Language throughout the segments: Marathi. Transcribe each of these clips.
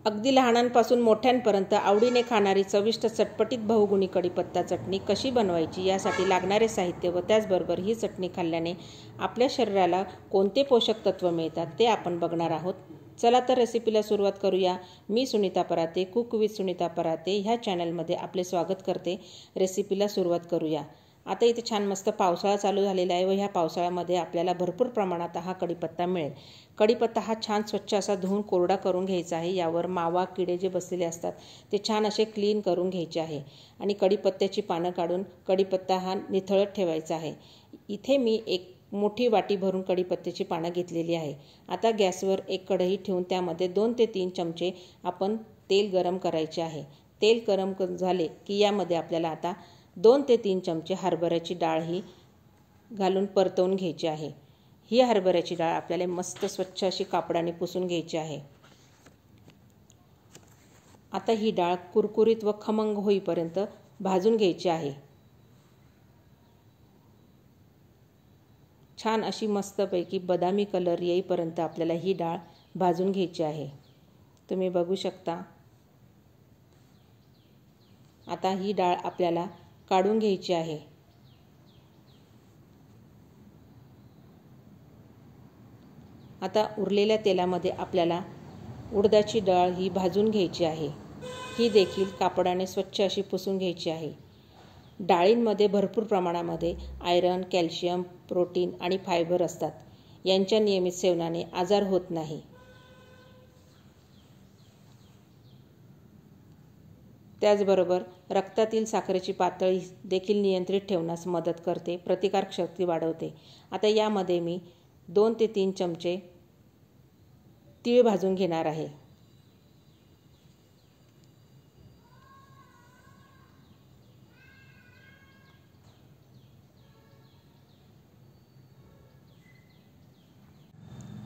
अगदी लहानांपासून मोठ्यांपर्यंत आवडीने खाणारी चविष्ट चटपटीत बहुगुणी कढीपत्ता चटणी कशी बनवायची यासाठी लागणारे साहित्य व त्याचबरोबर ही चटणी खाल्ल्याने आपल्या शरीराला कोणते पोषक तत्व मिळतात ते आपण बघणार आहोत। चला तर रेसिपीला सुरुवात करूया। मी सुनीता पराते, कुक विथ सुनीता पराते ह्या चॅनलमध्ये आपले स्वागत करते। रेसिपीला सुरुवात करूया। आता इथे छान मस्त पावसाळा चालू झालेला आहे व ह्या पावसाळ्यामध्ये आपल्याला भरपूर प्रमाणात हा कढीपत्ता मिळेल। कढीपत्ता हा छान स्वच्छ असा धुवून कोरडा करून घ्यायचा आहे। यावर मावा किडे जे बसलेले असतात ते छान असे क्लीन करून घ्यायचे आहे आणि कढीपत्त्याची पानं काढून कढीपत्ता हा निथळत ठेवायचा आहे। इथे मी एक मोठी वाटी भरून कढीपत्त्याची पानं घेतलेली आहे। आता गॅसवर एक कढई ठेवून त्यामध्ये 2 ते 3 चमचे आपण तेल गरम करायचे आहे। तेल गरम झाले की यामध्ये आपल्याला आता 2 ते 3 चमचे हरभऱ्याची डाळ ही घालून परतवून घ्यायची आहे। ही हरभऱ्याची डाळ आपल्याला मस्त स्वच्छ अशी कापडाने पुसून घ्यायची आहे। आता ही डाळ कुरकुरीत व खमंग होईपर्यंत भाजून घ्यायची आहे। छान अशी मस्तपैकी बदामी कलर येईपर्यंत आपल्याला ही डाळ भाजून घ्यायची आहे। तुम्ही बघू शकता। आता ही डाळ आपल्याला काढून घ्यायची आहे। आता उरलेल्या तेलामध्ये आपल्याला उडदाची डाळ ही भाजून घ्यायची आहे। ही देखील कापडाने स्वच्छ अशी पुसून घ्यायची आहे। डाळींमध्ये भरपूर प्रमाणामध्ये आयरन, कॅल्शियम, प्रोटीन आणि फायबर असतात। यांच्या नियमित सेवनाने आजार होत नाही। त्याचबरोबर रक्तातील साखरेची पातळी देखील नियंत्रित ठेवण्यास मदत करते, प्रतिकारक शक्ती वाढवते। आता यामध्ये मी 2 ते 3 चमचे तीळ भाजून घेणार आहे।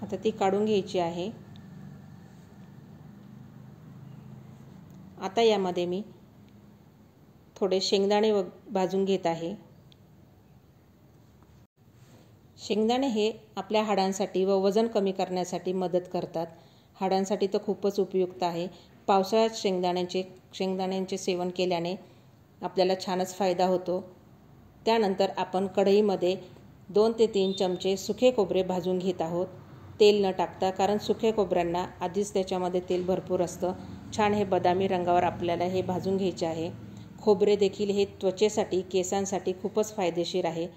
आता ती काढून घ्यायची आहे। आता यामध्ये मी थोडे शेंगदाणे भाजून घेत आहे। शेंगदाणे हे आपल्या हाडांसाठी व वजन कमी करण्यासाठी मदत करतात। हाडांसाठी तर खूपच उपयुक्त आहे। पावसाळ्यात शेंगदाण्यांचे सेवन केल्याने आपल्याला छानच फायदा होतो। त्यानंतर आपण कढईमध्ये 2 ते 3 चमचे सुके खोबरे भाजून घेत आहोत, तेल न टाकता, कारण सुके खोबऱ्यांना आधीच त्याच्यामध्ये तेल भरपूर असतं। छान हे बदामी रंगावर आपल्याला हे भाजून घ्यायचे आहे। खोबरे देखील हे त्वचेसाठी, केसांसाठी खूपच फायदेशीर आहे।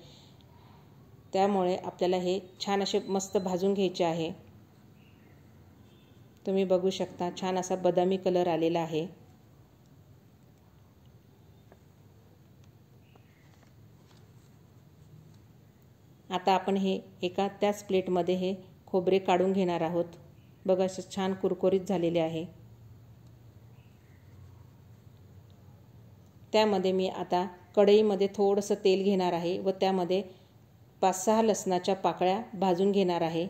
त्यामुळे आपल्याला हे छान असे मस्त भाजून घ्यायचे आहे। तुम्ही बघू शकता छान असा बदामी कलर आलेला आहे। आता आपण हे एका त्याच प्लेटमध्ये हे खोबरे काढून घेणार आहोत। बघा असं छान कुरकुरीत झालेले आहे। त्यामध्ये मी आता कढईमध्ये थोडंसं तेल घेणार आहे व त्यामध्ये 5-6 लसणाच्या पाकळ्या भाजून घेणार आहे।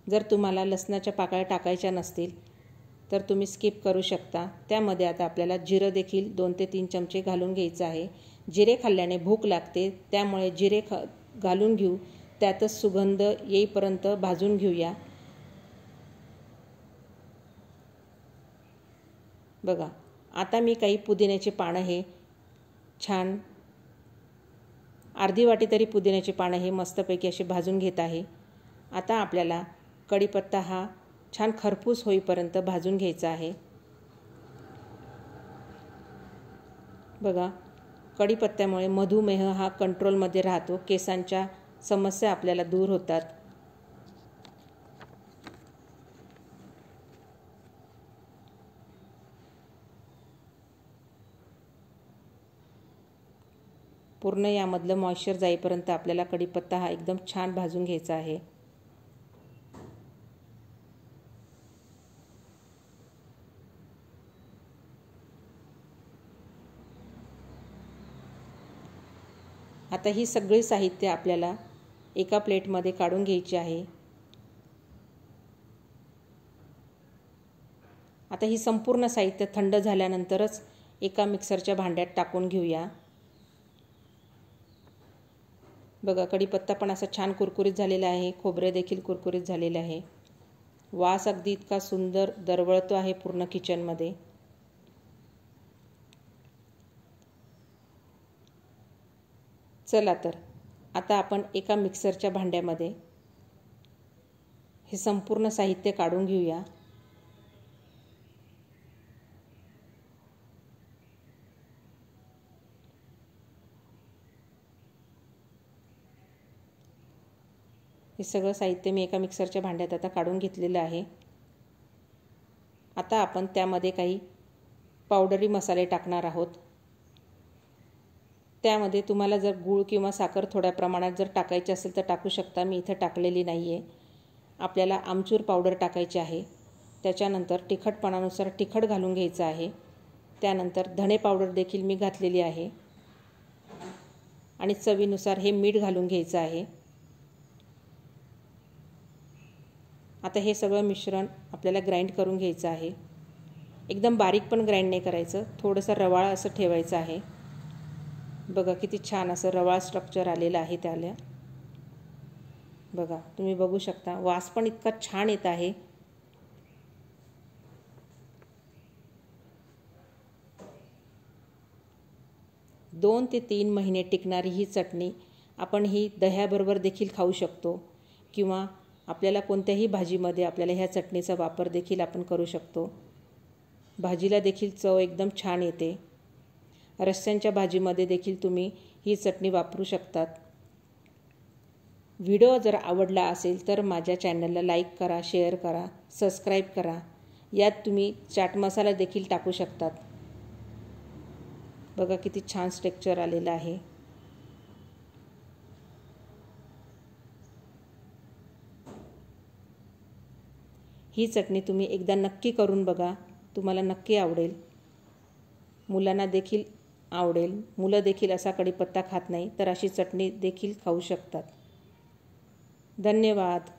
जर तुम्हाला लसणाच्या पाकळ्या टाकायच्या नसतील तर तुम्ही स्किप करू शकता। त्यामध्ये आता आपल्याला जिरं देखील 2 ते 3 चमचे घालून घ्यायचं आहे। जिरे खाल्ल्याने भूक लागते, त्यामुळे जिरे घालून घेऊ। त्यातच सुगंध येईपर्यंत भाजून घेऊया। बघा आता मी काही पुदिन्याची पानं हे छान अर्धी वाटी तरी पुदिन्याची पानं हे मस्तपैकी अशी भाजून घेत आहे। आता आपल्याला कढीपत्ता हा छान खरपूस होईपर्यंत भाजून घ्यायचा आहे। बघा कढीपत्त्यामुळे मधुमेह हा कंट्रोलमध्ये राहतो, केसांच्या समस्या आपल्याला दूर होतात। पूर्ण यामधलं मॉइश्चर जाईपर्यंत आपल्याला कढीपत्ता हा एकदम छान भाजून घ्यायचा आहे। आता ही सगळी साहित्य आपल्याला एका प्लेटमध्ये काढून घ्यायची आहे। आता ही संपूर्ण साहित्य थंड झाल्यानंतरच एका मिक्सरच्या भांड्यात टाकून घेऊया। बघा कढीपत्ता पण असा छान कुरकुरीत झालेला आहे, खोबरे देखील कुरकुरीत झालेले आहे। वास अगदी इतका सुंदर दरवळतो आहे पूर्ण किचनमध्ये. चला तर आता आपण एका मिक्सरच्या भांड्यामध्ये हे संपूर्ण साहित्य काढून घेऊया. हे सगळं साहित्य मी एका मिक्सरच्या भांड्यात आता काढून घेतलेलं आहे. आता आपण त्यामध्ये काही पावडरी मसाले टाकणार आहोत. त्यामध्ये तुम्हाला जर गूळ किंवा साखर थोड्या प्रमाणात जर टाकायची असेल तर टाकू शकता. मी इथं टाकलेली नाही आहे. आपल्याला आमचूर पावडर टाकायची आहे. त्याच्यानंतर तिखटपणानुसार तिखट घालून घ्यायचं आहे. त्यानंतर धणे पावडर देखील मी घातलेली आहे आणि चवीनुसार हे मीठ घालून घ्यायचं आहे. आता हे सगळं मिश्रण आपल्याला ग्राइंड करून घ्यायचं आहे. एकदम बारीक पण ग्राइंड नाही करायचं, थोडंसं रवाळ असं ठेवायचं आहे. बघा किती छान असं रवाळ स्ट्रक्चर आलेलं आहे त्याला. बघा तुम्ही बघू शकता, वास पण इतका छान येत आहे. दोन ते 3 महिने टिकणारी ही चटणी आपण ही दह्याबरोबर देखील खाऊ शकतो किंवा आपल्याला कोणत्याही भाजीमध्ये आपल्याला ह्या चटणीचा वापर देखील आपण करू शकतो. भाजीला देखील चव एकदम छान येते. रस्स्यांच्या भाजीमध्ये देखील तुम्ही ही चटणी वापरू शकतात. व्हिडिओ जर आवडला असेल तर माझ्या चॅनलला लाईक करा, शेअर करा, सबस्क्राईब करा. यात तुम्ही चाट मसाला देखील टाकू शकतात. बघा किती छान स्ट्रक्चर आलेलं आहे. ही चटणी तुम्ही एकदा नक्की करून बघा, तुम्हाला नक्की आवडेल. मुलांना देखील आवडेल. मुलं देखील असा कढीपत्ता खात नाही तर अशी चटणी देखील खाऊ शकतात. धन्यवाद.